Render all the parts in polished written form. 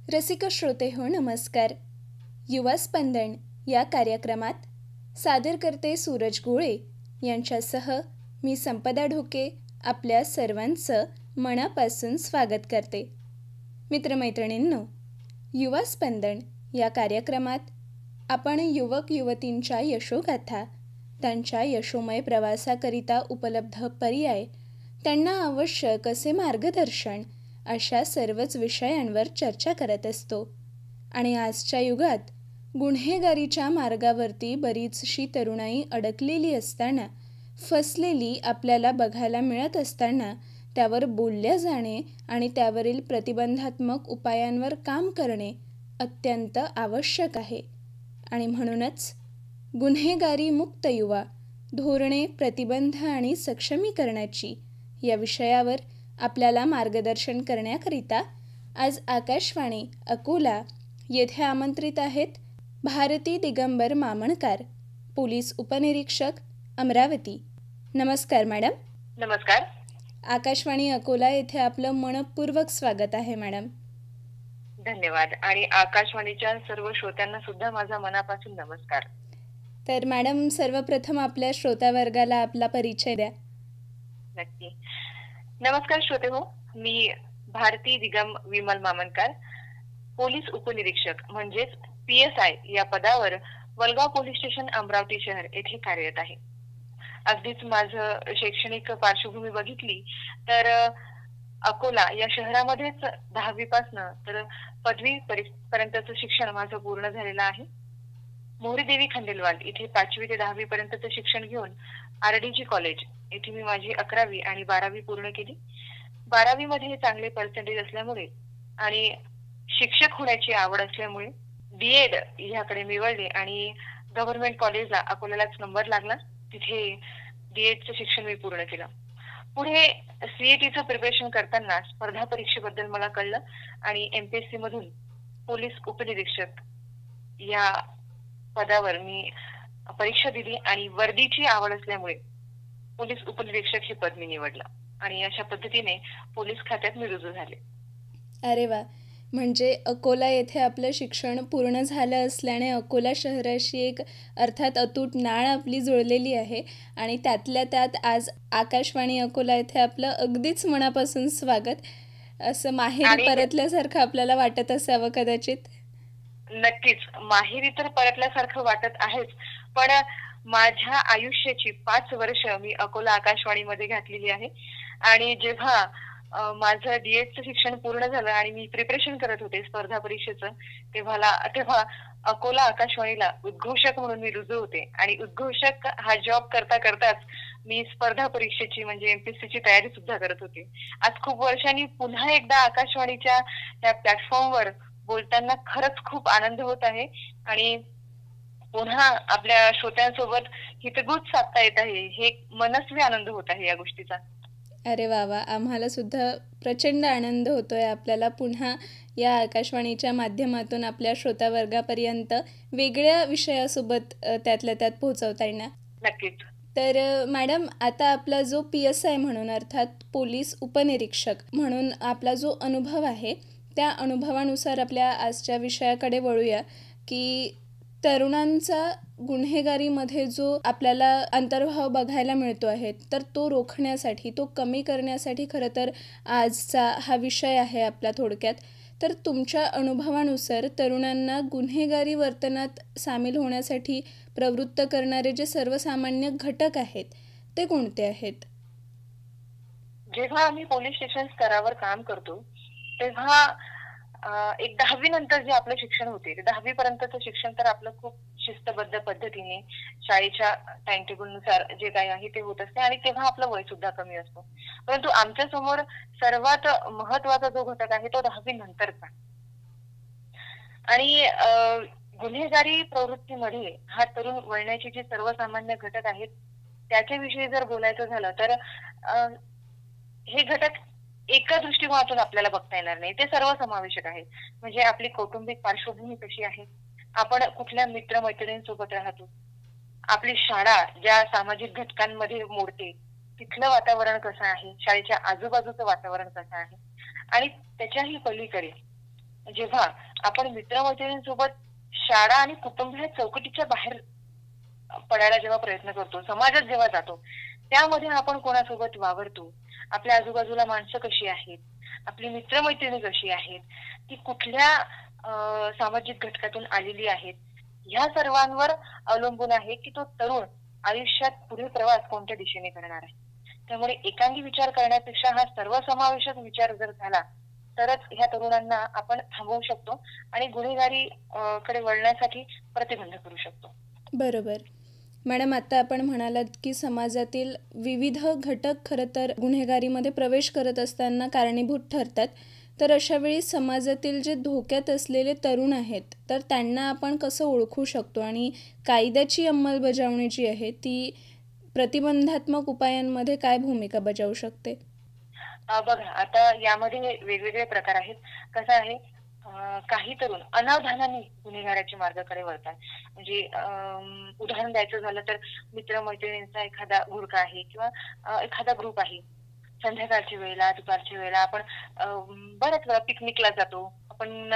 रसिक श्रोते हो नमस्कार. युवा स्पंदन या कार्यक्रमात सादर करते सूरज गोळे यांच्यासह मी संपदा ढोके आपल्या सर्वांचं मनापासून स्वागत करते. मित्रमैत्रिणींनो, युवा स्पंदन या कार्यक्रमात आपण युवक युवतींच्या यशोगाथा, त्यांच्या यशोमय प्रवासाकरिता उपलब्ध पर्याय, त्यांना आवश्यक असे मार्गदर्शन अशा सर्वच विषयांवर चर्चा करत असतो. आणि आजच्या युगात गुन्हेगारीच्या मार्गावरती बरीचशी तरुणाई अडकलेली असताना, फसलेली आपल्याला बघायला मिळत असताना त्यावर बोलल्या जाणे आणि त्यावरील प्रतिबंधात्मक उपायांवर काम करणे अत्यंत आवश्यक आहे. आणि म्हणूनच गुन्हेगारी मुक्त युवा धोरणे, प्रतिबंध आणि सक्षमीकरणाची या विषयावर आपल्याला मार्गदर्शन करण्याकरिता आज आकाशवाणी अकोला येथे आमंत्रित आहेत भारती दिगंबर मामणकार, पोलीस उपनिरीक्षक, अमरावती. नमस्कार मॅडम. नमस्कार. आकाशवाणी अकोला येथे आपलं मनपूर्वक स्वागत आहे मॅडम. धन्यवाद. आणि आकाशवाणीच्या सर्व श्रोत्यांना सुद्धा माझा मनापासून नमस्कार. तर मॅडम, सर्वप्रथम आपल्या श्रोतावर्गाला आपला परिचय द्या. नक्की. नमस्कार श्रोते हो, मी भारती दिगम विमल मामणकार, पोलीस उपनिरीक्षक म्हणजेच PSI या पदावर वलगाव पोलीस स्टेशन, अमरावती शहर येथे कार्यरत आहे. अगदीच माझं शैक्षणिक पार्श्वभूमी बघितली तर अकोला या शहरामध्येच 10वी पासनं तर पदवी पर्यंतचं शिक्षण माझं पूर्ण झालेलं आहे. मोहरी देवी खंडेलवाल इथे 5वी ते 10वी पर्यंतचं शिक्षण घेऊन RDG कॉलेज येथे मी माझी 11वी आणि 12वी पूर्ण केली. 12वी मध्ये चांगले पर्सेंटेज असल्यामुळे आणि शिक्षक होण्याची आवड असल्यामुळे DED ह्याकडे मी वळले आणि गव्हर्नमेंट कॉलेजला अकोल्यालाच नंबर लागला. तिथे DEDचं शिक्षण मी पूर्ण केलं. पुढे CETचं प्रिपरेशन करताना स्पर्धा परीक्षेबद्दल मला कळलं आणि MPSC मधून पोलीस उपनिरीक्षक या पदावर मी परीक्षा दिली आणि वर्दीची आवड असल्यामुळे पोलीस उपनिरीक्षक हे पद मी निवडलं आणि अशा पद्धतीने पोलीस खात्यात मी रुजू झाले. अरे वा. म्हणजे अकोला येथे आपलं शिक्षण पूर्ण झालं असल्याने अकोला शहराशी एक अर्थात अतूट नाळ आपली जुळलेली आहे आणि त्यातल्या त्यात आज आकाशवाणी अकोला येथे आपलं अगदीच मनापासून स्वागत. असं माहेरी परतल्यासारखं आपल्याला वाटत असावं कदाचित. नक्कीच, माहेरी तर परतल्यासारखं वाटत आहेच, पण माझ्या आयुष्याची 5 वर्ष मी अकोला आकाशवाणीमध्ये घातलेली आहे. आणि जेव्हा माझं DEDचं शिक्षण पूर्ण झालं आणि मी प्रिपरेशन करत होते स्पर्धा परीक्षेचं, तेव्हा अकोला आकाशवाणीला उद्घोषक म्हणून मी रुजू होते आणि उद्घोषक हा जॉब करता करताच मी स्पर्धा परीक्षेची म्हणजे MPSCची तयारी सुद्धा करत होते. आज खूप वर्षांनी पुन्हा एकदा आकाशवाणीच्या त्या प्लॅटफॉर्मवर बोलताना खरंच खूप आनंद होत आहे आणि पुन्हा आपल्या श्रोत्यांसोबत हितगुज साधता येत आहे. हे मनस्वी आनंद होत आहे या गोष्टीचा. अरे वा वा. आम्हाला सुद्धा प्रचंड आनंद होतोय आपल्याला पुन्हा या आकाशवाणीच्या माध्यमातून आपल्या श्रोतावर्गापर्यंत वेगळ्या विषयासोबत त्यातल्या त्यात पोहोचवता येणार. नक्कीच. तर मॅडम, आता आपला जो PSI म्हणून अर्थात पोलीस उपनिरीक्षक म्हणून आपला जो अनुभव आहे, त्या अनुभवानुसार आपल्या आजच्या विषयाकडे वळूया की तरुणांचा गुन्हेगारीमध्ये जो आपल्याला अंतर्भाव बघायला मिळतो आहे, तर तो रोखण्यासाठी, तो कमी करण्यासाठी खरं तर आजचा हा विषय आहे आपला थोडक्यात. तर तुमच्या अनुभवानुसार तरुणांना गुन्हेगारी वर्तनात सामील होण्यासाठी प्रवृत्त करणारे जे सर्वसामान्य घटक आहेत ते कोणते आहेत? जेव्हा आम्ही पोलीस स्टेशन स्तरावर काम करतो तेव्हा एक 10वी नंतर जे आपलं शिक्षण होते, 10वी पर्यंतचं शिक्षण तर आपलं खूप शिस्तबद्ध पद्धतीने शाळेच्या टाइम टेबल नुसार जे काही आहे ते होत असते आणि तेव्हा आपलं वय सुद्धा कमी असतो. परंतु आमच्या समोर सर्वात महत्वाचा जो घटक आहे तो 10वी नंतरचा. आणि गुन्हेगारी प्रवृत्तीमध्ये हा तरुण वळण्याचे जे सर्वसामान्य घटक आहेत त्याच्याविषयी जर बोलायचं झालं तर हे घटक एका दृष्टिकोनातून आपल्याला बघता येणार नाही. ते सर्वसमावेशक आहे. म्हणजे आपली कौटुंबिक पार्श्वभूमी कशी आहे, आपण कुठल्या मित्रमैत्रिणींसोबत राहतो, आपली शाळा ज्या सामाजिक घटकांमध्ये मोडते तिथलं वातावरण कसं आहे, शाळेच्या आजूबाजूचं वातावरण कसं आहे आणि त्याच्याही पलीकडे जेव्हा आपण मित्रमैत्रिणींसोबत शाळा आणि कुटुंब ह्या चौकटीच्या बाहेर पडायला जेव्हा प्रयत्न करतो, समाजात जेव्हा जातो, त्यामध्ये आपण कोणासोबत वावरतो, आपल्या आजूबाजूला माणसं कशी आहेत, आपली मित्रमैत्रिणी कशी आहेत, ती कुठल्या सामाजिक घटकातून आलेली आहेत, ह्या सर्वांवर अवलंबून आहे की तो तरुण आयुष्यात पुढील प्रवास कोणत्या दिशेने करणार आहे. त्यामुळे एकांगी विचार करण्यापेक्षा हा सर्वसमावेशक विचार जर झाला तरच ह्या तरुणांना आपण थांबवू शकतो आणि गुन्हेगारी कडे वळण्यासाठी प्रतिबंध करू शकतो. बरोबर. मॅडम, आता आपण म्हणालात की समाजातील विविध घटक खरं तर गुन्हेगारीमध्ये प्रवेश करत असताना कारणीभूत ठरतात. तर अशा वेळी समाजातील जे धोक्यात असलेले तरुण आहेत तर त्यांना आपण कसं ओळखू शकतो आणि कायद्याची अंमलबजावणी जी आहे ती प्रतिबंधात्मक उपायांमध्ये काय भूमिका बजावू शकते? बघा, आता यामध्ये वेगवेगळे प्रकार आहेत. कसं आहे, काही तरुण अनावधानाने गुन्हेगाराच्या मार्गाकडे वळतात. म्हणजे उदाहरण द्यायचं झालं तर मित्रमैत्रिणींचा एखादा घोळका आहे किंवा एखादा ग्रुप आहे. संध्याकाळच्या वेळेला, दुपारच्या वेळेला आपण बऱ्याच वेळा पिकनिकला जातो. आपण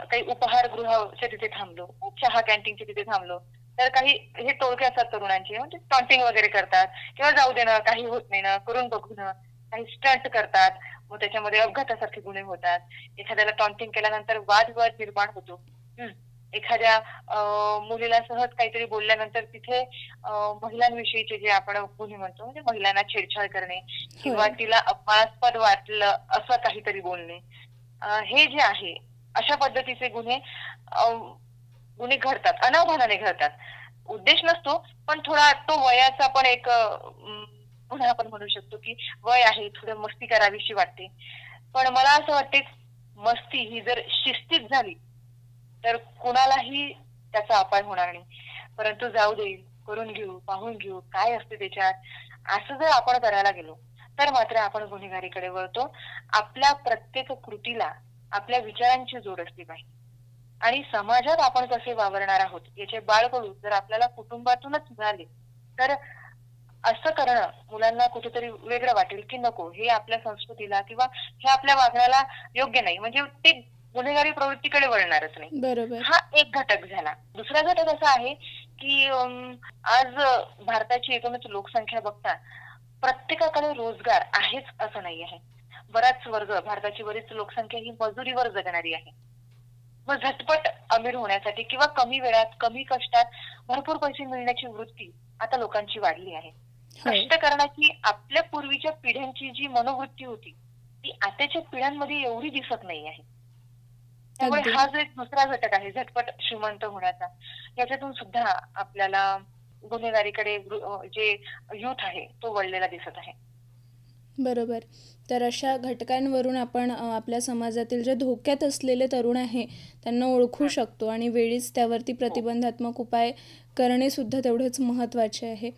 काही उपहारगृहाच्या तिथे थांबलो, चहा कॅन्टीनच्या तिथे थांबलो, तर काही हे टोळके असतात तरुणांचे, म्हणजे टॉन्टिंग वगैरे करतात किंवा जाऊ दे ना, काही होत नाही ना, करून बघू ना, काही स्टंट करतात. मग त्याच्यामध्ये अपघातासारखे गुन्हे होतात. एखाद्याला टॉन्टिंग केल्यानंतर वादविवाद निर्माण होतो. एखाद्या मुलीला सहज काहीतरी बोलल्यानंतर तिथे महिलांविषयीचे जे आपण गुन्हे म्हणतो, म्हणजे महिलांना छेडछाड करणे किंवा तिला अपमानास्पद वाटलं असं काहीतरी बोलणे, हे जे आहे अशा पद्धतीचे गुन्हे घडतात, अनावधानाने घडतात. उद्देश नसतो, पण थोडा तो वयाचा पण एक गुन्हा आपण म्हणू शकतो की वय आहे, थोडं मस्ती करावीशी वाटते. पण मला असं वाटते, मस्ती ही जर शिस्तीत झाली तर कुणालाही त्याचा अपाय होणार नाही. परंतु जाऊ दे, करून घेऊ, पाहून घेऊ, काय असते त्याच्यात, असं जर आपण करायला गेलो तर मात्र आपण गुन्हेगारीकडे वळतो. आपल्या प्रत्येक कृतीला आपल्या विचारांची जोड असली पाहिजे आणि समाजात आपण कसे वावरणार आहोत याचे बाळकडू जर आपल्याला कुटुंबातूनच मिळाले तर असं करणं मुलांना कुठेतरी वेगळं वाटेल की नको, हे आपल्या संस्कृतीला किंवा हे आपल्या वागण्याला योग्य नाही, म्हणजे ते गुन्हेगारी प्रवृत्तीकडे वळणारच नाही. बरोबर. हा एक घटक झाला. दुसरा घटक असा आहे की आज भारताची एकूणच लोकसंख्या बघता प्रत्येकाकडे रोजगार आहेच असं नाही आहे. बराच वर्ग, भारताची बरीच लोकसंख्या ही मजुरीवर जगणारी आहे. मग झटपट अमीर होण्यासाठी किंवा कमी वेळात, कमी कष्टात भरपूर पैसे मिळण्याची वृत्ती आता लोकांची वाढली आहे. कष्ट करण्याची आपल्या पूर्वीच्या पिढ्यांची जी मनोवृत्ती होती ती आताच्या पिढ्यांमध्ये एवढी दिसत नाही आहे. त्यामुळे हा जो एक दुसरा घटक आहे झटपट श्रीमंत होण्याचा, याच्यातून सुद्धा आपल्याला गुन्हेगारीकडे जे युथ आहे तो वळलेला दिसत आहे. बरोबर. तर अशा घटकांवरून आपण आपल्या समाजातील जे धोक्यात असलेले तरुण आहे त्यांना ओळखू शकतो आणि वेळीच त्यावरती प्रतिबंधात्मक उपाय करणे सुद्धा तेवढेच महत्त्वाचे आहे.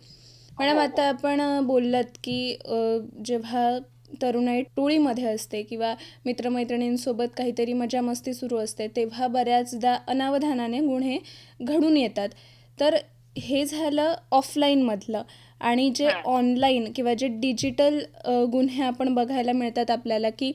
मॅडम, आता आपण बोललात की जेव्हा तरुणाई टोळीमध्ये असते किंवा मित्रमैत्रिणींसोबत काहीतरी मजा मस्ती सुरू असते तेव्हा बऱ्याचदा अनावधानाने गुन्हे घडून येतात. तर हे झालं ऑफलाईनमधलं. आणि जे ऑनलाईन किंवा जे डिजिटल गुन्हे आपण बघायला मिळतात आपल्याला की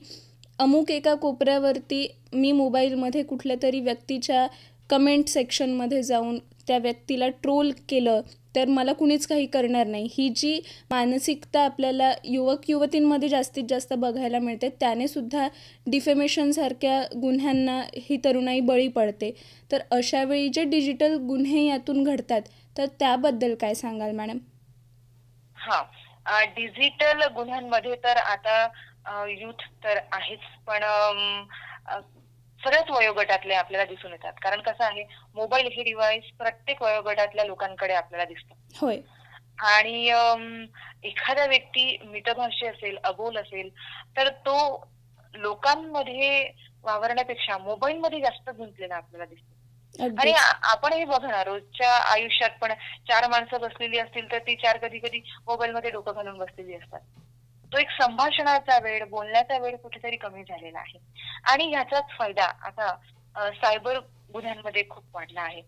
अमुक एका कोपऱ्यावरती मी मोबाईलमध्ये कुठल्या तरी व्यक्तीच्या कमेंट सेक्शनमध्ये जाऊन त्या व्यक्तीला ट्रोल केलं तर मला कुणीच काही करणार नाही, ही जी मानसिकता आपल्याला युवक युवतींमध्ये जास्तीत जास्त बघायला मिळते, त्याने सुद्धा डिफेमेशनसारख्या गुन्ह्यांना ही तरुणाई बळी पडते. तर अशावेळी जे डिजिटल गुन्हे यातून घडतात तर त्याबद्दल काय सांगाल मॅडम? डिजिटल गुन्ह्यांमध्ये तर आता युथ तर आहेच, पण सगळ्याच वयोगटातले आपल्याला दिसून येतात. कारण कसं आहे, मोबाईल हे डिव्हाइस प्रत्येक वयोगटातल्या लोकांकडे आपल्याला दिसतं. होय. आणि एखादा व्यक्ती मितभाषी असेल, अबोल असेल, तर तो लोकांमध्ये वावरण्यापेक्षा मोबाईलमध्ये जास्त गुंतलेला आपल्याला दिसतो. आणि आपण हे बघणार रोजच्या आयुष्यात पण 4 माणसं बसलेली असतील तर ती 4 कधी कधी मोबाईल मध्ये डोकं घालून बसलेली असतात. तो एक संभाषणाचा वेळ, बोलण्याचा वेळ कुठेतरी कमी झालेला आहे. आणि ह्याचाच फायदा आता सायबर गुन्ह्यांमध्ये खूप वाढला आहे.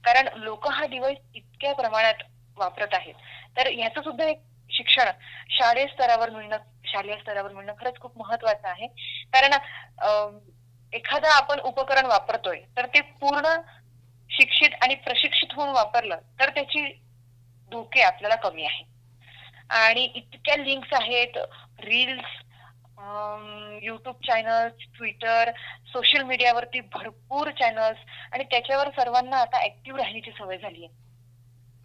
कारण लोक हा डिव्हाइस इतक्या प्रमाणात वापरत आहेत, तर ह्याचं सुद्धा एक शिक्षण शालेय स्तरावर मिळणं खरंच खूप महत्वाचं आहे. कारण एखादं आपण उपकरण वापरतोय तर ते पूर्ण शिक्षित आणि प्रशिक्षित होऊन वापरलं तर त्याची धोके आपल्याला कमी आहे. आणि इतक्या लिंक्स आहेत, reels, YouTube channels, Twitter, social मीडियावरती भरपूर चॅनल्स आणि त्याच्यावर सर्वांना आता ऍक्टिव्ह राहण्याची सवय झाली आहे.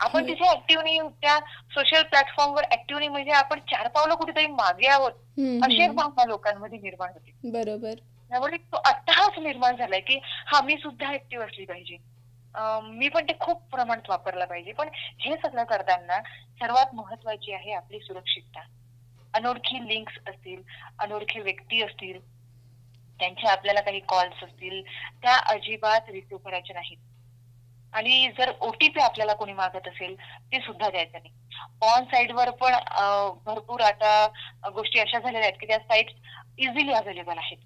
आपण तिथे ऍक्टिव्ह नाही, त्या सोशल प्लॅटफॉर्मवर ऍक्टिव्ह नाही म्हणजे आपण 4 पावलं कुठेतरी मागे आहोत अशी एक भावना लोकांमध्ये निर्माण होते. बरोबर. त्यामुळे तो अट्टहास निर्माण झालाय की हा मी सुद्धा ऍक्टिव्ह असली पाहिजे, मी पण ते खूप प्रमाणात वापरला पाहिजे. पण हे सगळं करताना सर्वात महत्वाची आहे आपली सुरक्षितता. अनोळखी लिंक्स असतील, अनोळखी व्यक्ती असतील, त्यांचे आपल्याला काही कॉल्स असतील, त्या अजिबात रिसीव्ह करायचे नाहीत. आणि जर ओटीपी आपल्याला कोणी मागत असेल ते सुद्धा द्यायचं नाही. पॉर्न साईटवर पण भरपूर आता गोष्टी अशा झालेल्या आहेत की त्या साईट्स इझिली अवेलेबल आहेत.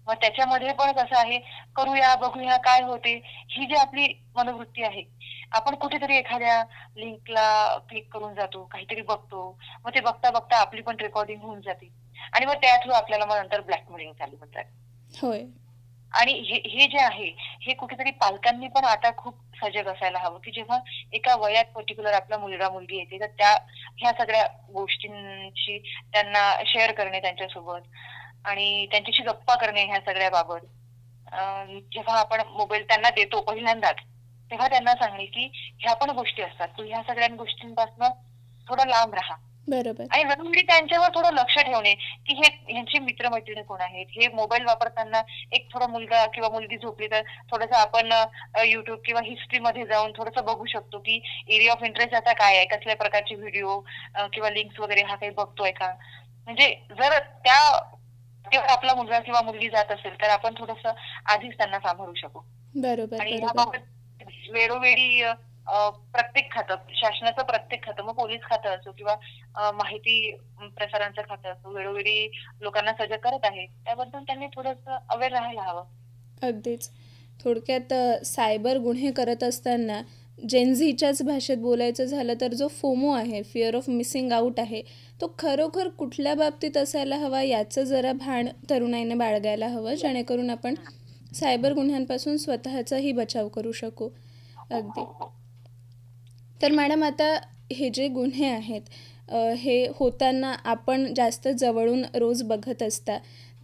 मग त्याच्यामध्ये पण कसं आहे, करूया बघूया काय होते, ही जी आपली मनोवृत्ती आहे, आपण कुठेतरी एखाद्या लिंकला क्लिक करून जातो, काहीतरी बघतो, मग ते बघता बघता आपली पण रेकॉर्डिंग होऊन जाते आणि मग त्या थ्रू आपल्याला मग नंतर ब्लॅकमेलिंग चालू होतात. होय. आणि हे जे आहे हे कुठेतरी पालकांनी पण आता खूप सजग असायला हवं की जेव्हा एका वयात पर्टिक्युलर आपला मुलगा मुलगी येते तर त्या ह्या सगळ्या गोष्टींची त्यांना शेअर करणे त्यांच्यासोबत आणि त्यांच्याशी गप्पा करणे ह्या सगळ्या बाबत. जेव्हा आपण मोबाईल त्यांना देतो पहिल्यांदाच तेव्हा त्यांना सांगणे की ह्या पण गोष्टी असतात, तू ह्या सगळ्या गोष्टींपासून थोडं लांब राहा. बरोबर. आणि वेळोवेळी त्यांच्यावर थोडं लक्ष ठेवणे की हे ह्यांची मित्रमैत्रिणी कोण आहेत, हे मोबाईल वापरताना एक थोडा मुलगा किंवा मुलगी झोपली तर थोडंसं आपण युट्यूब किंवा हिस्ट्रीमध्ये जाऊन थोडंसं बघू शकतो की एरिया ऑफ इंटरेस्ट आता काय आहे, कसल्या प्रकारचे व्हिडिओ किंवा लिंक्स वगैरे हा काही बघतोय का. म्हणजे जर त्या आपला मुलगा किंवा मुलगी जात असेल तर आपण थोडंसं आधीच त्यांना सांभाळू शकू. बरोबर. आणि बरोबर. याबाबत वेळोवेळी प्रत्येक खातं, शासनाचं प्रत्येक खातं, मग पोलीस खातं असो किंवा माहिती प्रसारांचं खातं असो, वेळोवेळी लोकांना सजग करत आहे. त्याबद्दल त्यांनी थोडंसं अवेअर राहायला हवं. अगदीच. थोडक्यात सायबर गुन्हे करत असताना जेनझीच्याच भाषेत बोलायचं झालं तर जो फोमो आहे, फिअर ऑफ मिसिंग आउट आहे, तो खरोखर कुठल्या बाबतीत असायला हवा याचं जरा भान तरुणाईने बाळगायला हवं, जेणेकरून आपण सायबर गुन्ह्यांपासून स्वतःचाही बचाव करू शकू. अगदी. तर मॅडम आता हे जे गुन्हे आहेत हे होताना आपण जास्त जवळून रोज बघत असता,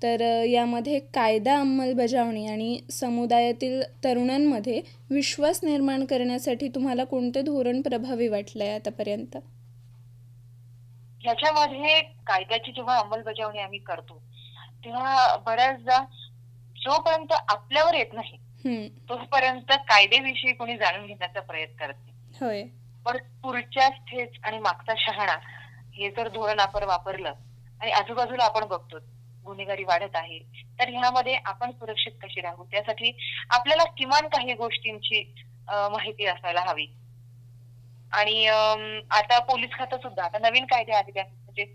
तर यामध्ये कायदा अंमलबजावणी आणि समुदायातील तरुणांमध्ये विश्वास निर्माण करण्यासाठी तुम्हाला कोणते धोरण प्रभावी वाटलंय आतापर्यंत? ह्याच्यामध्ये कायद्याची जेव्हा अंमलबजावणी आम्ही करतो तेव्हा बऱ्याचदा जोपर्यंत आपल्यावर येत नाही तोपर्यंत कायद्याविषयी कोणी जाणून घेण्याचा प्रयत्न करते. होय. पण पुढच्या ठेच आणि मागचा शहाणा हे जर धोरण आपण वापरलं आणि आजूबाजूला आपण बघतो गुन्हेगारी वाढत आहे तर ह्यामध्ये आपण सुरक्षित कशी राहू, त्यासाठी आपल्याला किमान काही गोष्टींची माहिती असायला हवी. आणि आता पोलीस खातं सुद्धा आता नवीन कायदे आलेले आहेत, म्हणजे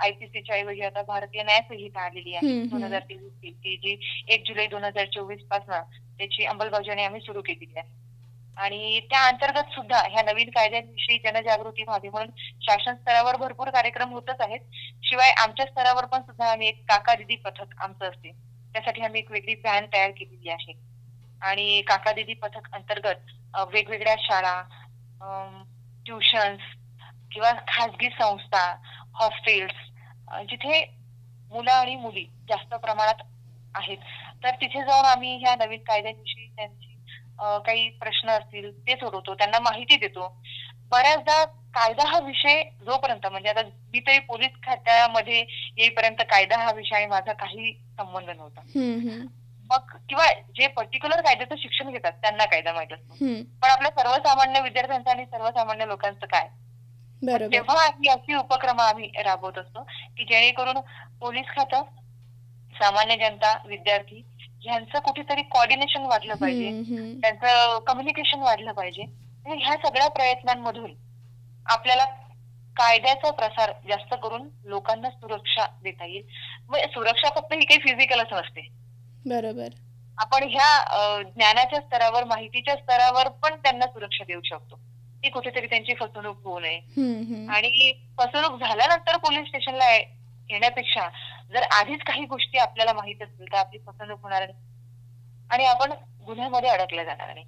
IPCच्या ऐवजी आता भारतीय न्याय संहिता आलेली आहे 2023 ची, जी 1 जुलै 2024 पासून त्याची अंमलबजावणी आम्ही सुरू केलेली आहे. आणि त्या अंतर्गत सुद्धा ह्या नवीन कायद्यांविषयी जनजागृती व्हावी म्हणून शासन स्तरावर भरपूर कार्यक्रम होतच आहेत. शिवाय आमच्या स्तरावर पण सुद्धा आम्ही एक काका दिदी पथक आमचं असते, त्यासाठी आम्ही एक वेगळी व्हॅन तयार केलेली आहे. आणि काका दिदी पथक अंतर्गत वेगवेगळ्या शाळा, ट्युशन्स किंवा खाजगी संस्था, हॉस्टेल्स जिथे मुलं आणि मुली जास्त प्रमाणात आहेत तर तिथे जाऊन आम्ही ह्या नवीन कायद्यांविषयी त्यांची काही प्रश्न असतील ते सोडवतो, त्यांना माहिती देतो. बऱ्याचदा कायदा हा विषय जोपर्यंत म्हणजे आता मी तरी पोलीस खात्यामध्ये येईपर्यंत कायदा हा विषय माझा काही संबंध नव्हता. मग किंवा जे पर्टिक्युलर कायद्याचं शिक्षण घेतात त्यांना कायदा माहित असतो, पण आपल्या सर्वसामान्य विद्यार्थ्यांचं आणि सर्वसामान्य लोकांचं काय. तेव्हा आम्ही अशी उपक्रम आम्ही राबवत असतो की जेणेकरून पोलीस खातं, सामान्य जनता, विद्यार्थी ह्यांचं कुठेतरी कोऑर्डिनेशन वाढलं पाहिजे, त्यांचं कम्युनिकेशन वाढलं पाहिजे. आणि ह्या सगळ्या प्रयत्नांमधून आपल्याला कायद्याचा प्रसार जास्त करून लोकांना सुरक्षा देता येईल. म्हणजे सुरक्षा फक्त ही काही फिजिकलच नसते. बरोबर. आपण ह्या ज्ञानाच्या स्तरावर, माहितीच्या स्तरावर पण त्यांना सुरक्षा देऊ शकतो की कुठेतरी त्यांची फसवणूक होऊ नये. आणि फसवणूक झाल्यानंतर पोलीस स्टेशनला येण्यापेक्षा जर आधीच काही गोष्टी आपल्याला माहित असतील तर आपली फसवणूक होणार नाही आणि आपण गुन्ह्यामध्ये अडकल्या जाणार नाही.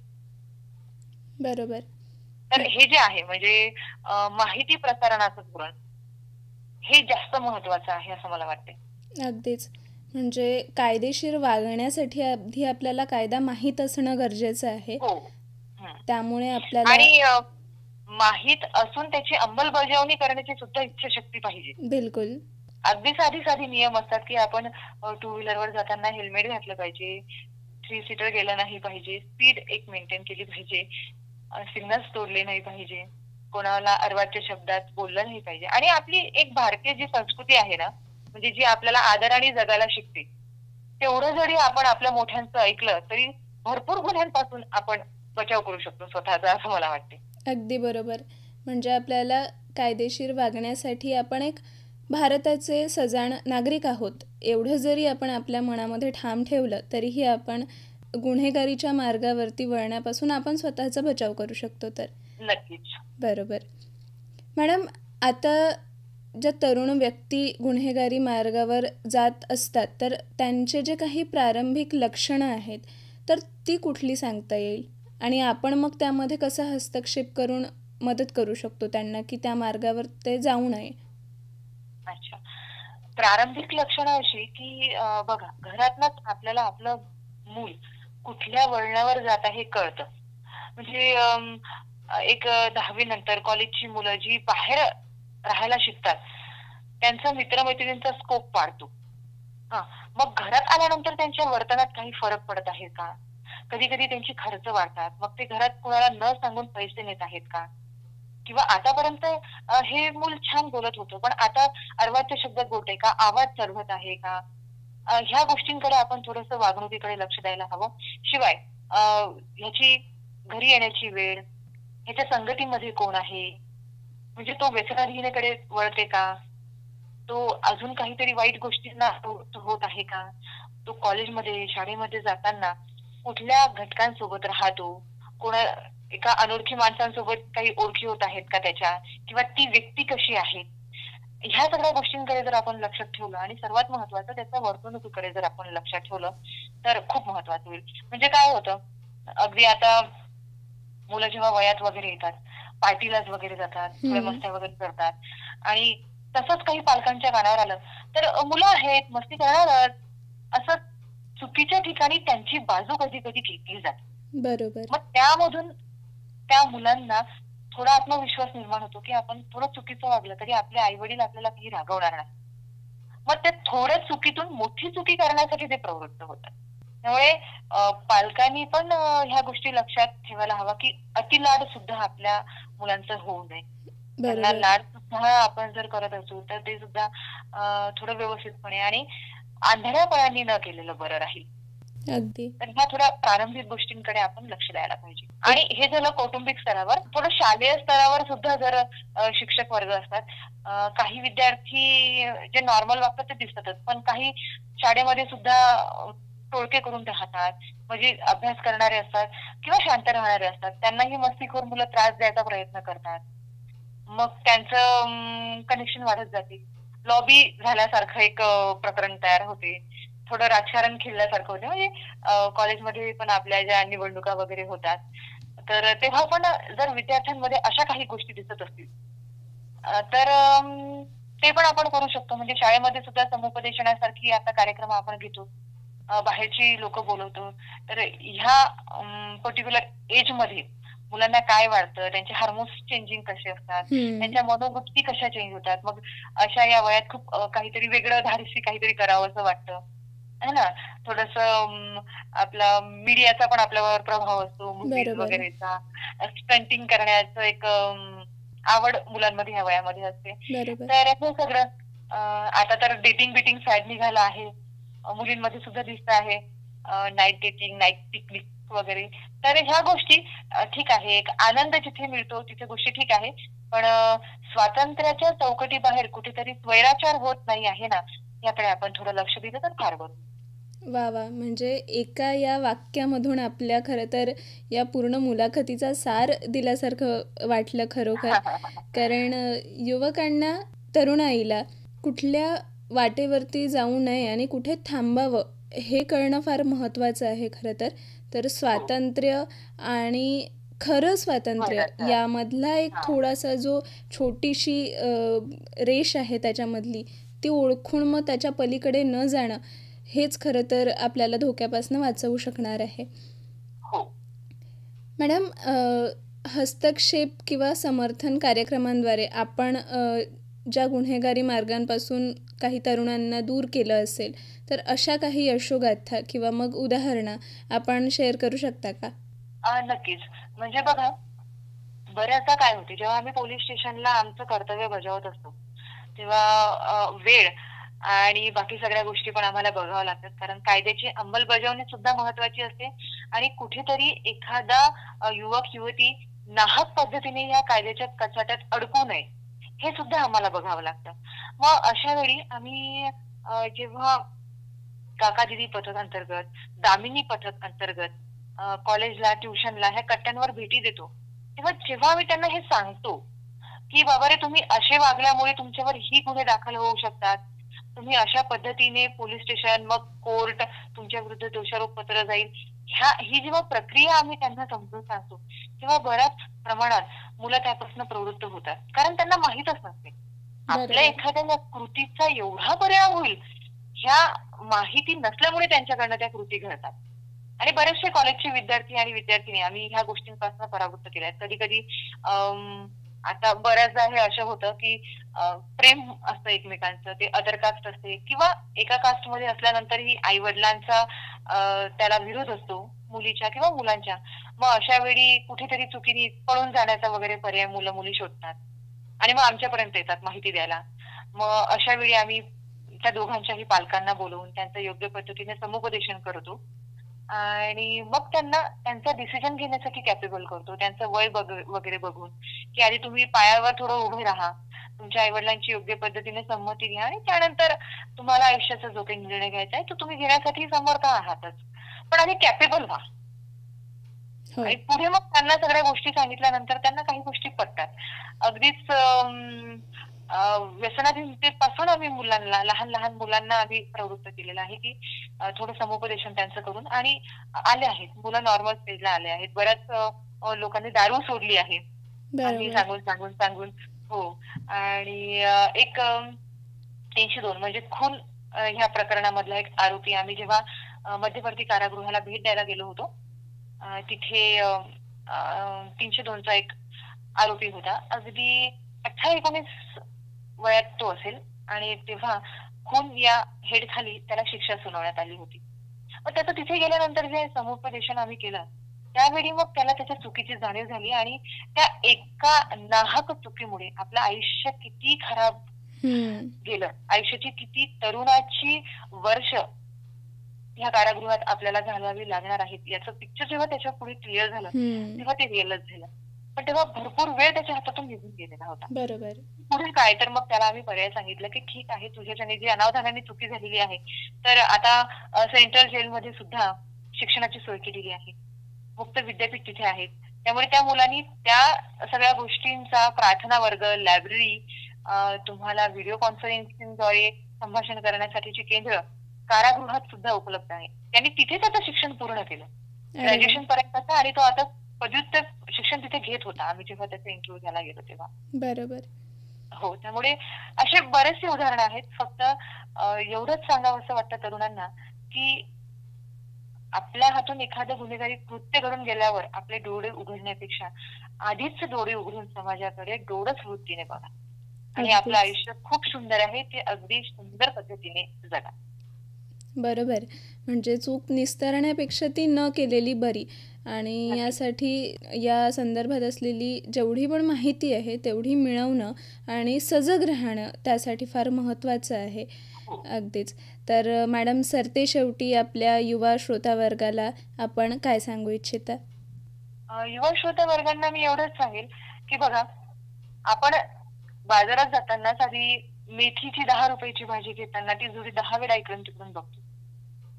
बरोबर. तर हे जे आहे म्हणजे माहिती प्रसारणाचं धोरण हे जास्त महत्वाचं आहे असं मला वाटते. अगदीच. म्हणजे कायदेशीर वागण्यासाठी आधी आपल्याला कायदा माहीत असणं गरजेचं आहे. हो. त्यामुळे आपल्याला आणि माहित असून त्याची अंमलबजावणी करण्याची सुद्धा इच्छाशक्ती पाहिजे. बिलकुल. अगदी साधी नियम असतात की आपण टू व्हीलरवर जाताना हेल्मेट घातलं पाहिजे, 3 सीटर गेलं नाही पाहिजे, स्पीड एक मेंटेन केली पाहिजे, सिग्नल्स तोडले नाही पाहिजे, कोणाला अर्वाच्य शब्दात बोललं नाही पाहिजे. आणि आपली एक भारतीय जी संस्कृती आहे ना, म्हणजे जी आपल्याला आदराने जगायला शिकते, तेवढं जरी आपण आपल्या मोठ्यांचं ऐकलं तरी भरपूर गुन्ह्यांपासून आपण बचाव करू शकतो स्वतःचा, असं मला वाटते. अगदी बरोबर. म्हणजे आपल्याला कायदेशीर वागण्यासाठी आपण एक भारताचे सजाण नागरिक आहोत एवढं जरी आपण आपल्या मनामध्ये ठाम ठेवलं तरीही आपण गुन्हेगारीच्या मार्गावरती वळण्यापासून आपण स्वतःचा बचाव करू शकतो. तर नक्कीच. बरोबर. मॅडम, आता ज्या तरुण व्यक्ती गुन्हेगारी मार्गावर जात असतात तर त्यांचे जे काही प्रारंभिक लक्षणं आहेत तर ती कुठली सांगता येईल आणि आपण मग त्यामध्ये कसा हस्तक्षेप करून मदत करू शकतो त्यांना की त्या मार्गावर ते जाऊ नये? अच्छा. प्रारंभिक लक्षणं अशी की बघा, घरातनच आपल्याला आपलं मूल कुठल्या वळणावर जात आहे कळतं. म्हणजे एक 10वी नंतर कॉलेजची मुलं जी बाहेर राहायला शिकतात त्यांचा मित्रमैत्रिणींचा स्कोप वाढतो. मग घरात आल्यानंतर त्यांच्या वर्तनात काही फरक पडत आहे का? कधी कधी त्यांची खर्च वाढतात, मग ते घरात कुणाला न सांगून पैसे नेत आहेत का? किंवा आतापर्यंत हे मूल छान बोलत होतं पण आता अर्वाच्य शब्दात बोलतंय का, आवाज चढवत आहे का? ह्या गोष्टींकडे आपण थोडस वागणुकीकडे लक्ष द्यायला हवं. शिवाय ह्याची घरी येण्याची वेळ, ह्याच्या संगतीमध्ये कोण आहे, म्हणजे तो व्यसनाधीनतेकडे वळते का, तो अजून काहीतरी वाईट गोष्टींना होत आहे का, तो कॉलेजमध्ये शाळेमध्ये जाताना कुठल्या घटकांसोबत राहतो, कोणा एका अनोळखी माणसांसोबत काही ओळखी होत आहेत का त्याच्या, किंवा ती व्यक्ती कशी आहे, ह्या सगळ्या गोष्टींकडे जर आपण लक्षात ठेवलं आणि सर्वात महत्वाचं त्याच्या वर्तणुकीकडे जर आपण लक्षात ठेवलं तर खूप महत्वाचं होईल. म्हणजे काय होतं, अगदी आता मुलं जेव्हा वयात वगैरे येतात, पार्टीलाच वगैरे जातात, थोड्या मस्त्या वगैरे करतात आणि तसंच काही पालकांच्या कानावर आलं तर मुलं आहेत मस्ती करणारच असं चुकीच्या ठिकाणी त्यांची बाजू कधी कधी घेतली जाते. बरोबर. मग त्यामधून त्या मुलांना थोडा आत्मविश्वास निर्माण होतो की आपण थोडं चुकीचं वागलं तरी आपले आई वडील आपल्याला काही रागवणार नाही. मग ते थोड्या चुकीतून मोठी चुकी करण्यासाठी ते प्रवृत्त होतात. त्यामुळे पालकांनी पण ह्या गोष्टी लक्षात ठेवायला हवा की अतिलाड सुद्धा आपल्या मुलांचं होऊ नये. त्यांना लाड सुद्धा आपण जर करत असू तर ते सुद्धा थोडं व्यवस्थितपणे आणि आंधळ्यापणाने न केलेलं बरं राहील. अगदी. तर ह्या थोड्या प्रारंभिक गोष्टींकडे आपण लक्ष द्यायला पाहिजे. आणि हे झालं कौटुंबिक स्तरावर. थोडं शालेय स्तरावर सुद्धा जर शिक्षक वर्ग असतात, काही विद्यार्थी जे नॉर्मल वागतात ते दिसतातच, पण काही शाळेमध्ये सुद्धा टोळके करून राहतात, म्हणजे अभ्यास करणारे असतात किंवा शांत राहणारे असतात, त्यांनाही मस्तीखोर मुलं त्रास द्यायचा प्रयत्न करतात. मग त्यांचं कनेक्शन वाढत जाते, लॉबी झाल्यासारखं एक प्रकरण तयार होते, थोडं राजकारण खेळल्यासारखं होते. म्हणजे कॉलेजमध्ये पण आपल्या ज्या निवडणुका वगैरे होतात तर तेव्हा पण जर विद्यार्थ्यांमध्ये अशा काही गोष्टी दिसत असतील तर ते पण आपण करू शकतो. म्हणजे शाळेमध्ये सुद्धा समुपदेशनासारखी आता कार्यक्रम आपण घेतो, बाहेरची लोक बोलवतो. तर ह्या पर्टिक्युलर एज मध्ये मुलांना काय वाटतं, त्यांचे हार्मोन्स चेंजिंग कसे असतात, त्यांच्या मनोवृत्ती कशा चेंज होतात, मग अशा या वयात खूप काहीतरी वेगळं धाडसी काहीतरी करावं असं वाटतं है ना. थोडस आपला मीडियाचा पण आपल्यावर प्रभाव असतो, मूव्हीज वगैरेचा, स्टंटिंग करण्याचं एक आवड मुलांमध्ये ह्या वयामध्ये असते. तर हे सगळं आता तर डेटिंग साईड निघाला आहे, मुलींमध्ये सुद्धा दिसत आहे, नाईट डेटिंग, नाईट पिकनिक वगैरे. तर ह्या गोष्टी ठीक आहे, एक आनंद जिथे मिळतो तिथे गोष्टी ठीक आहे, पण स्वातंत्र्याच्या चौकटी बाहेर कुठेतरी स्वैराचार होत नाही आहे ना, याकडे आपण थोडं लक्ष दिलं तर फार बरं. वा वा. म्हणजे एका या वाक्यामधून आपल्या खरं तर या पूर्ण मुलाखतीचा सार दिल्यासारखं वाटलं खरोखर. कारण युवकांना, तरुणाईला कुठल्या वाटेवरती जाऊ नये आणि कुठे थांबावं हे कळणं फार महत्त्वाचं आहे खरं तर. तर स्वातंत्र्य आणि खरं स्वातंत्र्य यामधला एक थोडासा जो छोटीशी रेष आहे त्याच्यामधली, ती ओळखून मग त्याच्या पलीकडे न जाणं हेच खरं तर आपल्याला धोक्यापासून वाचवू शकणार आहे. मॅडम, हस्तक्षेप किंवा समर्थन कार्यक्रमांद्वारे आपण ज्या गुन्हेगारी मार्गांपासून काही तरुणांना दूर केलं असेल, तर अशा काही यशोगाथा किंवा मग उदाहरणं आपण शेअर करू शकता का? नक्कीच. म्हणजे बघा, बऱ्याचदा काय होते, जेव्हा आम्ही पोलीस स्टेशनला आमचं कर्तव्य बजावत असतो तेव्हा वेळ आणि बाकी सगळ्या गोष्टी पण आम्हाला बघाव्या लागतात, कारण कायद्याची अंमलबजावणी सुद्धा महत्वाची असते आणि कुठेतरी एखादा युवक युवती नाहक पद्धतीने या कायद्याच्या कचाट्यात अडकू नये हे सुद्धा आम्हाला बघावं लागतं. मग अशा वेळी आम्ही जेव्हा काका दिदी पथक अंतर्गत, दामिनी पथक अंतर्गत कॉलेजला, ट्युशनला ह्या कट्ट्यांवर भेटी देतो, तेव्हा जेव्हा आम्ही त्यांना हे सांगतो की बाबा रे, तुम्ही असे वागल्यामुळे तुमच्यावर ही गुन्हे दाखल होऊ शकतात, तुम्ही अशा पद्धतीने पोलीस स्टेशन, मग कोर्ट, तुमच्या विरुद्ध दोषारोप पत्र जाईल, ही जेव्हा प्रक्रिया आम्ही त्यांना समजून सांगतो तेव्हा बऱ्याच प्रमाणात मुलं त्यापासून प्रवृत्त होतात, कारण त्यांना माहीतच नसते आपल्या एखाद्या कृतीचा एवढा परिणाम होईल. ह्या माहिती नसल्यामुळे त्यांच्याकडनं त्या कृती घडतात. आणि बरेचसे कॉलेजचे विद्यार्थी आणि विद्यार्थिनी आम्ही ह्या गोष्टींपासून परावृत्त केल्या आहेत. कधी कधी आता बऱ्याचदा हे असं होतं की प्रेम असतं एकमेकांचं, ते अदर कास्ट असते किंवा एका कास्ट मध्ये असल्यानंतरही आई वडिलांचा त्याला विरोध असतो, मुलीच्या किंवा मुलांच्या. मग अशा वेळी कुठेतरी चुकीने पळून जाण्याचा वगैरे पर्याय मुलं मुली शोधतात आणि मग आमच्यापर्यंत येतात माहिती द्यायला. मग अशा वेळी आम्ही त्या दोघांच्याही पालकांना बोलवून त्यांचं योग्य पद्धतीने समुपदेशन करतो आणि मग त्यांना त्यांचा डिसिजन घेण्यासाठी कॅपेबल करतो, त्यांचं वय वगैरे बघून की आधी तुम्ही पायावर थोडं उभे राहा, तुमच्या आई वडिलांची योग्य पद्धतीने संमती घ्या आणि त्यानंतर तुम्हाला आयुष्याचा जो काही निर्णय घ्यायचा आहे तो तुम्ही घेण्यासाठी समर्थ आहातच, पण आधी कॅपेबल व्हा. आणि पुढे मग त्यांना सगळ्या गोष्टी सांगितल्यानंतर त्यांना काही गोष्टी पटतात. अगदीच व्यसनाधीनतेपासून आम्ही मुलांना, लहान लहान मुलांना आम्ही प्रवृत्त केलेलं आहे की थोडं समुपदेशन त्यांचं करून, आणि आले आहेत मुलं, नॉर्मल स्टेजला आले आहेत. बऱ्याच लोकांनी दारू सोडली आहे आम्ही सांगून सांगून सांगून. हो. आणि एक 302 म्हणजे खून ह्या प्रकरणामधला एक आरोपी, आम्ही जेव्हा मध्यवर्ती कारागृहाला भेट द्यायला गेलो होतो तिथे 302 चा एक आरोपी होता. अगदी 18-19 वयात तो असेल आणि तेव्हा खून या हेड खाली त्याला शिक्षा सुनावण्यात आली होती. मग त्याचं तिथे गेल्यानंतर जे समुपदेशन आम्ही केलं त्यावेळी मग त्याला त्याच्या चुकीची जाणीव झाली आणि त्या एका नाहक चुकीमुळे आपलं आयुष्य किती खराब गेलं, आयुष्याची किती तरुणाची वर्ष ह्या कारागृहात आपल्याला घालवावी लागणार आहेत याचं पिक्चर जेव्हा त्याच्या पुढे क्लिअर झालं तेव्हा ते रिअलच झालं. पण तेव्हा भरपूर वेळ त्याच्या हातातून निघून गेलेला होता. बरोबर. पुढे काय, तर मग त्याला आम्ही पर्याय सांगितलं की ठीक आहे, तुझ्याच्याने जी अनावधानाने चुकी झालेली आहे, तर आता सेंट्रल जेलमध्ये सुद्धा शिक्षणाची सोय केलेली आहे, मुक्त विद्यापीठ तिथे आहेत, त्यामुळे त्या मुलांनी त्या सगळ्या गोष्टींचा प्रार्थना वर्ग, लायब्ररी, तुम्हाला व्हिडिओ कॉन्फरन्सिंगद्वारे संभाषण करण्यासाठीची केंद्र कारागृहात सुद्धा उपलब्ध आहे. त्यांनी तिथेच आता शिक्षण पूर्ण केलं, ग्रॅज्युएशन पर्यंतचं, आणि तो आता पदव्युत्तर शिक्षण तिथे घेत होता आम्ही जेव्हा त्याचा इंटरव्ह्यू घ्यायला गेलो तेव्हा. बरोबर. हो. त्यामुळे असे बरेचसे उदाहरण आहेत. फक्त एवढंच सांगावं असं वाटतं तरुणांना की आपल्या हातून एखादं गुन्हेगारी कृत्य घडून गेल्यावर आपले डोळे उघडण्यापेक्षा आधीच डोळे उघडून समाजाकडे डोळस वृत्तीने बघा आणि आपलं आयुष्य खूप सुंदर आहे ते अगदी सुंदर पद्धतीने जगा. बरोबर. म्हणजे चूक निस्तरण्यापेक्षा ती न केलेली बरी. आणि यासाठी या संदर्भात असलेली जेवढी पण माहिती आहे तेवढी मिळवणं आणि सजग राहणं त्यासाठी फार महत्त्वाचं आहे. अगदीच. तर मॅडम, सरते शेवटी आपल्या युवा श्रोतावर्गाला आपण काय सांगू इच्छिता? युवा श्रोतावर्गांना मी एवढंच सांगेल की बघा, आपण बाजारात जाताना साधी मेथीची 10 रुपयाची भाजी घेताना ती जुडी 10 वेळा इकडून तिकडून बघतो.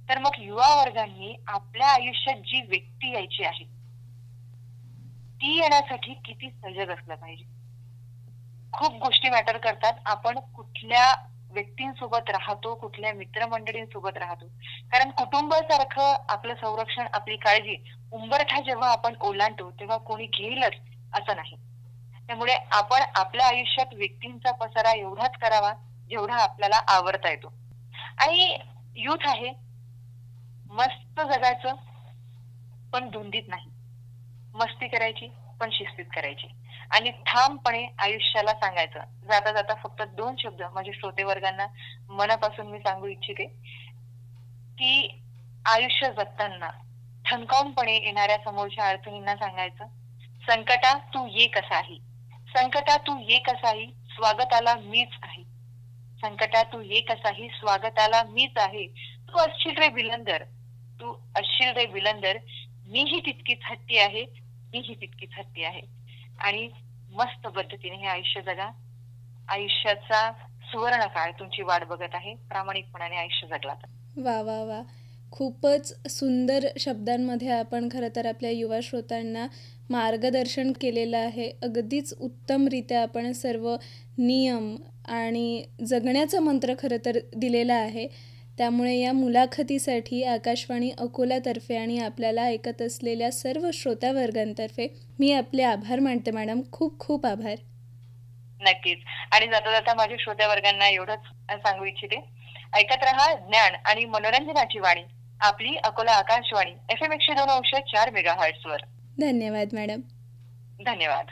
तर मग युवा वर्गांनी आपल्या आयुष्यात जी व्यक्ती यायची आहे ती येण्यासाठी किती सजग असलं पाहिजे. खूप गोष्टी मॅटर करतात. आपण कुठल्या व्यक्तींसोबत राहतो, कुठल्या मित्रमंडळींसोबत राहतो. कारण कुटुंबासारखं आपलं संरक्षण, आपली काळजी उंबरठा जेव्हा आपण ओलांडतो तेव्हा कोणी घेईलच असं नाही. त्यामुळे आपण आपल्या आयुष्यात व्यक्तींचा पसारा एवढाच करावा जेवढा आपल्याला आवरता येतो. आणि युथ आहे, मस्त जगायचं पण धुंदीत नाही. मस्ती करायची पण शिस्तीत करायची आणि ठामपणे आयुष्याला सांगायचं. जाता जाता फक्त 2 शब्द माझ्या श्रोते वर्गांना मनापासून मी सांगू इच्छिते की आयुष्य जगताना ठणकावूनपणे येणाऱ्या समोरच्या अडचणींना सांगायचं, संकटा तू ये कसाही, संकटा तू ये कसाही, स्वागताला मीच आहे. संकटा तू ये कसाही, स्वागताला मीच आहे. तू असशील रे विलंदर, तू असशील रे विलंदर, मीही तितकीच हट्टी आहे, मीही तितकीच हट्टी आहे. आणि मस्त पद्धतीने हे आयुष्य जगा. आयुष्याचा सुवर्ण काळ तुमची वाट बघत आहे. प्रामाणिकपणाने आयुष्य जगला तर. वा वा वा, खूपच सुंदर शब्दांमध्ये आपण खरं तर आपल्या युवा श्रोत्यांना मार्गदर्शन केलेलं आहे. अगदीच उत्तमरित्या आपण सर्व नियम आणि जगण्याचा मंत्र खरं तर दिलेला आहे. त्यामुळे या मुलाखतीसाठी आकाशवाणी अकोलातर्फे आणि आपल्याला ऐकत असलेल्या सर्व श्रोतावर्गांतर्फे मी आपले आभार मानते मॅडम. खूप खूप आभार. नक्कीच. आणि जाता जाता माझ्या श्रोत्या वर्गांना एवढंच सांगू इच्छिते, ऐकत रहा ज्ञान आणि मनोरंजनाची वाणी, आपली अकोला आकाशवाणी FM 102.4 मेगाहर्ट्झ वर. धन्यवाद मॅडम. धन्यवाद.